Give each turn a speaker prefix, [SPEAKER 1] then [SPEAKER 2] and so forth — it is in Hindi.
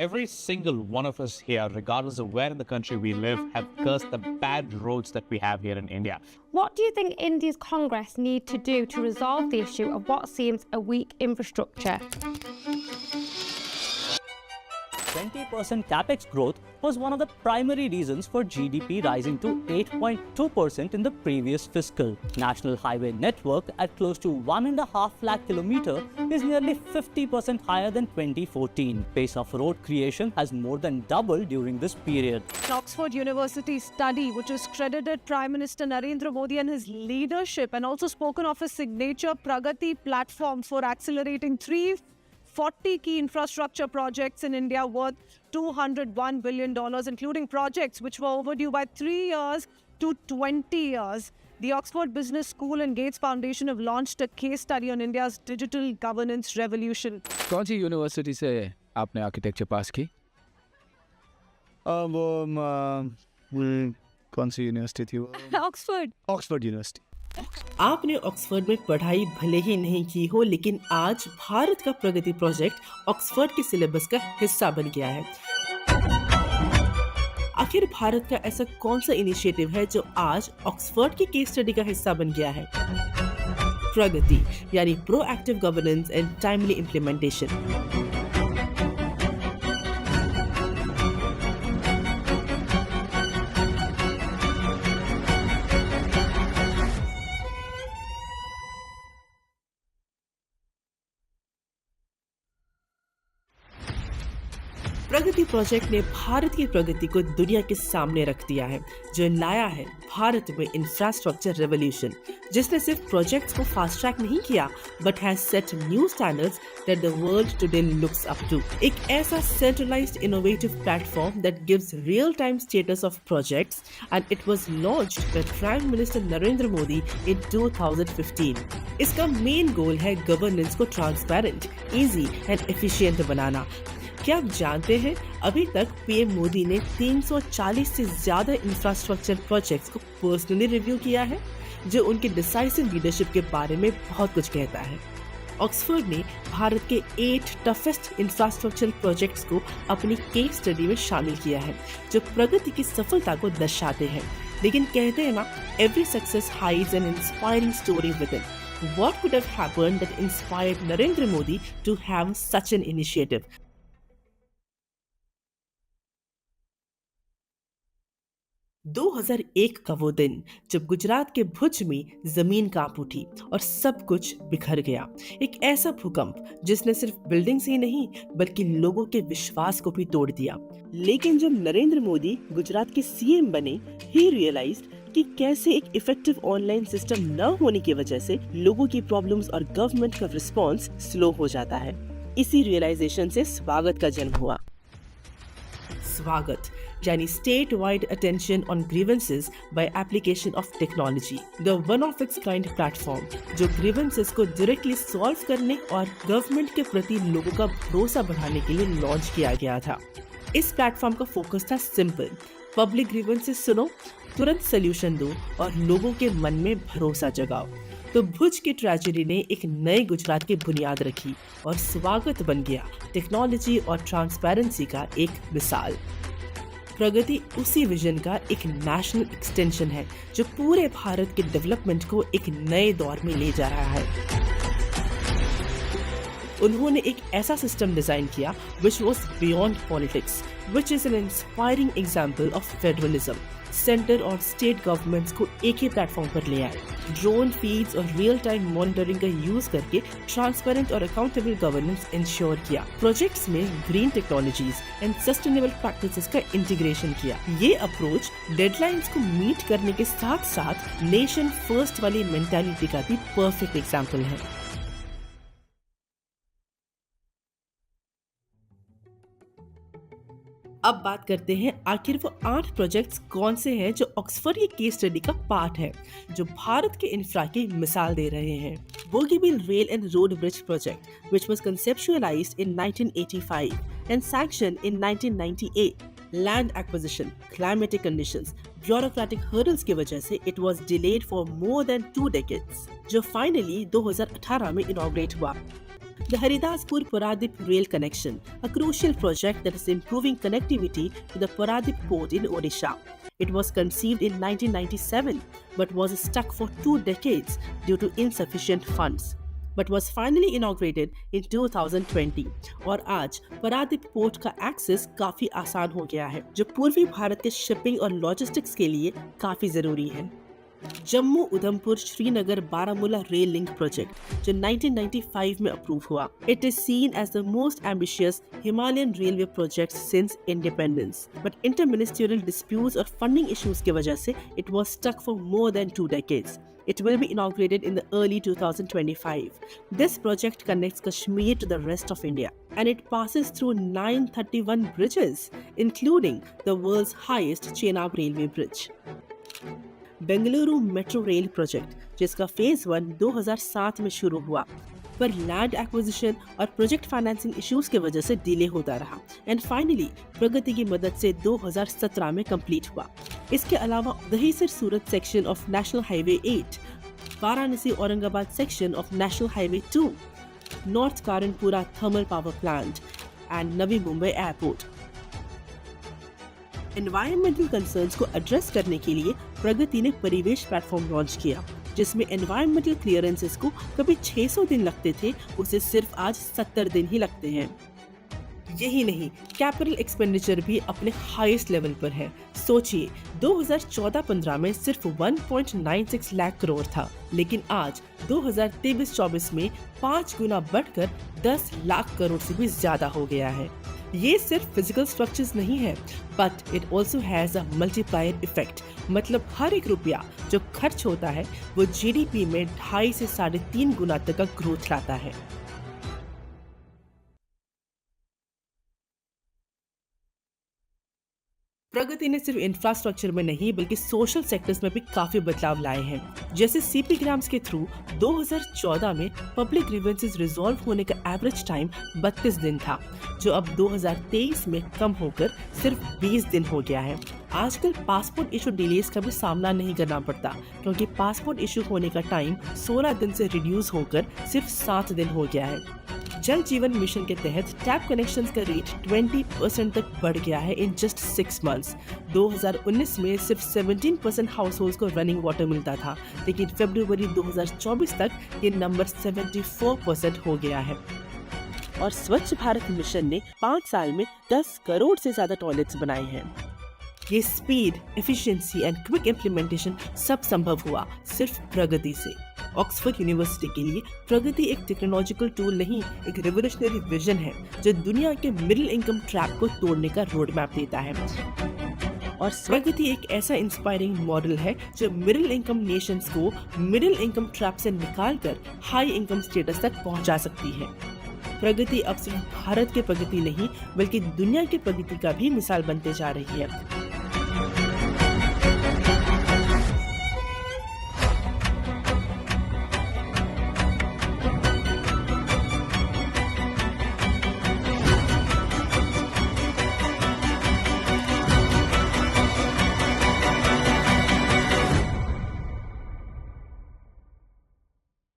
[SPEAKER 1] every single one of us here, regardless of where in the country we live, have cursed the bad roads that we have here in India.
[SPEAKER 2] What do you think India's Congress need to do to resolve the issue of what seems a weak infrastructure?
[SPEAKER 3] 20% capex growth was one of the primary reasons for GDP rising to 8.2% in the previous fiscal. National highway network at close to 1.5 lakh kilometer is nearly 50% higher than 2014. Pace of road creation has more than doubled during this period.
[SPEAKER 4] Oxford University study, which has credited Prime Minister Narendra Modi and his leadership, and also spoken of his signature Pragati platform for accelerating 340 key infrastructure projects in India worth $201 billion, including projects which were overdue by 3 years to 20 years. The Oxford Business School and Gates Foundation have launched a case study on India's digital governance revolution.
[SPEAKER 5] कौन सी यूनिवर्सिटी से आपने आर्किटेक्चर पास की? कौन सी यूनिवर्सिटी थी वो? Oxford university.
[SPEAKER 6] आपने ऑक्सफोर्ड में पढ़ाई भले ही नहीं की हो, लेकिन आज भारत का प्रगति प्रोजेक्ट ऑक्सफोर्ड के सिलेबस का हिस्सा बन गया है। आखिर भारत का ऐसा कौन सा इनिशिएटिव है जो आज ऑक्सफोर्ड की केस स्टडी का हिस्सा बन गया है? प्रगति यानी proactive governance and timely implementation. Pragati project ने भारत की प्रगति को दुनिया के सामने रख दिया है, जो लाया है भारत में इंफ्रास्ट्रक्चर रेवोल्यूशन, जिसने सिर्फ प्रोजेक्ट्स को फास्ट ट्रैक नहीं किया, but has set new standards that the world today looks up to. एक ऐसा centralised innovative platform that gives real time status of projects, and it was launched by prime minister Narendra Modi in 2015। इसका मेन गोल है गवर्नेंस को ट्रांसपेरेंट, इजी एंड एफिशिएंट बनाना। क्या आप जानते हैं, अभी तक पीएम मोदी ने 340 से ज्यादा इंफ्रास्ट्रक्चर प्रोजेक्ट्स को पर्सनली रिव्यू किया है, जो उनके डिसाइसिव लीडरशिप के बारे में बहुत कुछ कहता है। ऑक्सफोर्ड ने भारत के 8 टफेस्ट इंफ्रास्ट्रक्चर प्रोजेक्ट्स को अपनी केस स्टडी में शामिल किया है, जो प्रगति की सफलता को दर्शाते हैं। लेकिन कहते हैं ना, every success hides an inspiring story with it. What could have happened that inspired Narendra Modi to have such an initiative? 2001 का वो दिन जब गुजरात के भुज में जमीन कांप उठी और सब कुछ बिखर गया। एक ऐसा भूकंप जिसने सिर्फ बिल्डिंग्स ही नहीं बल्कि लोगों के विश्वास को भी तोड़ दिया। लेकिन जब नरेंद्र मोदी गुजरात के सीएम बने, ही रियलाइज्ड कि कैसे एक इफेक्टिव ऑनलाइन सिस्टम न होने की वजह से लोगों की प्रॉब्लम्स और गवर्नमेंट का रिस्पॉन्स स्लो हो जाता है। इसी रियलाइजेशन से स्वागत का जन्म हुआ। स्वागत यानी state wide attention on grievances by application of technology, the one of its kind platform जो ग्रीवेंसेस को डायरेक्टली सॉल्व करने और गवर्नमेंट के प्रति लोगों का भरोसा बढ़ाने के लिए लॉन्च किया गया था। इस प्लेटफॉर्म का फोकस था सिंपल, पब्लिक ग्रीवेंसेस सुनो, तुरंत सोल्यूशन दो और लोगों के मन में भरोसा जगाओ। तो भुज की ट्रेजेडी ने एक नए गुजरात की बुनियाद रखी और स्वागत बन गया टेक्नोलॉजी और ट्रांसपेरेंसी का एक मिसाल। प्रगति उसी विजन का एक नेशनल एक्सटेंशन है जो पूरे भारत के डेवलपमेंट को एक नए दौर में ले जा रहा है। उन्होंने एक ऐसा सिस्टम डिजाइन किया which was beyond politics, which is an inspiring example of federalism. Centre और स्टेट गवर्नमेंट्स को एक ही प्लेटफॉर्म पर ले आए, ड्रोन फीड्स और रियल टाइम मॉनिटरिंग का यूज करके ट्रांसपेरेंट और अकाउंटेबल गवर्नेंस इंश्योर किया। प्रोजेक्ट्स में green technologies and sustainable practices का इंटीग्रेशन किया। ये अप्रोच डेडलाइंस को मीट करने के साथ साथ नेशन फर्स्ट वाली मेंटालिटी का भी परफेक्ट एग्जाम्पल है। अब बात करते हैं आखिर वो 8 प्रोजेक्ट्स कौन से हैं जो ऑक्सफोर्ड की केस स्टडी का पार्ट है, जो भारत के इंफ्रा की मिसाल दे रहे हैं। Bogibeel rail and road bridge project, which was conceptualized in 1985 and sanctioned in 1998. Land acquisition, climatic conditions, bureaucratic hurdles की वजह से it was delayed for more than 2 decades, जो finally 2018 में inaugurate हुआ। The Haridaspur-Paradip rail connection, a crucial project that is improving connectivity to the Paradip port in Odisha. It was conceived in 1997 but was stuck for 2 decades due to insufficient funds, but was finally inaugurated in 2020 और आज परादीप पोर्ट का एक्सेस काफी आसान हो गया है, जो पूर्वी भारत के शिपिंग और लॉजिस्टिक्स के लिए काफी जरूरी है। Jammu Udhampur Srinagar Baramulla rail link project जो 1995 में अप्रूव हुआ, it is seen as the most ambitious Himalayan railway project since independence, but interministerial disputes और फंडिंग इश्यूज की वजह से it was stuck for more than 2 decades. It will be inaugurated in the early 2025. This project connects Kashmir to the rest of India, and it passes through 931 bridges, including the world's highest Chenab railway bridge. Bengaluru metro rail project, जिसका फेज 1 2007 में शुरू हुआ, पर लैंड एक्विजिशन और प्रोजेक्ट फाइनेंसिंग इश्यूज की वजह से डिले होता रहा एंड फाइनली प्रगति की मदद से 2017 में कंप्लीट हुआ। इसके अलावा Dahisar Surat section of national highway 8, Varanasi Aurangabad section of national highway 2, north Karanpura thermal power plant and Navi Mumbai airport. Environmental concerns को एड्रेस करने के लिए प्रगति ने परिवेश प्लेटफॉर्म लॉन्च किया, जिसमें एनवायरमेंटल क्लियरेंसेस को कभी 600 दिन लगते थे, उसे सिर्फ आज 70 दिन ही लगते हैं। यही नहीं, कैपिटल एक्सपेंडिचर भी अपने हाईएस्ट लेवल पर है। सोचिए, 2014-15 में सिर्फ 1.96 लाख करोड़ था, लेकिन आज 2023-24 में 5 गुना बढ़कर 10 लाख करोड़ से भी ज्यादा हो गया है। ये सिर्फ फिजिकल स्ट्रक्चर्स नहीं है, but it also has a multiplier effect. मतलब हर एक रुपया जो खर्च होता है वो जीडीपी में 2.5 से 3.5 गुना तक का ग्रोथ लाता है। प्रगति ने सिर्फ इंफ्रास्ट्रक्चर में नहीं बल्कि सोशल सेक्टर्स में भी काफी बदलाव लाए हैं। जैसे सीपी ग्राम्स के थ्रू 2014 में पब्लिक ग्रीवेंसेस रिजॉल्व होने का एवरेज टाइम 32 दिन था, जो अब 2023 में कम होकर सिर्फ 20 दिन हो गया है। आजकल पासपोर्ट इशू डिलेज का भी सामना नहीं करना पड़ता, क्योंकि पासपोर्ट इशू होने का टाइम 16 दिन से रिड्यूस होकर सिर्फ 7 दिन हो गया है। जल जीवन मिशन के तहत टैप कनेक्शंस का रेट 20% तक बढ़ गया है इन जस्ट 6 months। 2019 में सिर्फ 17% हाउस होल्ड्स को रनिंग वाटर मिलता था, लेकिन फरवरी 2024 तक ये नंबर 74% हो गया है। और स्वच्छ भारत मिशन ने 5 साल में 10 करोड़ से ज्यादा टॉयलेट्स बनाए हैं। ये speed, efficiency and quick implementation सब संभव हुआ सिर्फ प्रगति से। ऑक्सफोर्ड यूनिवर्सिटी के लिए प्रगति एक टेक्नोलॉजिकल टूल नहीं, एक रिवोल्यूशनरी विजन है जो दुनिया के मिडिल इनकम ट्रैप को तोड़ने का रोड मैप देता है। और प्रगति एक ऐसा इंस्पायरिंग मॉडल है जो मिडिल इनकम नेशंस को मिडिल इनकम ट्रैप से निकालकर हाई इनकम स्टेटस तक पहुंचा सकती है। प्रगति अब सिर्फ भारत के प्रगति नहीं बल्कि दुनिया की प्रगति का भी मिसाल बनते जा रही है।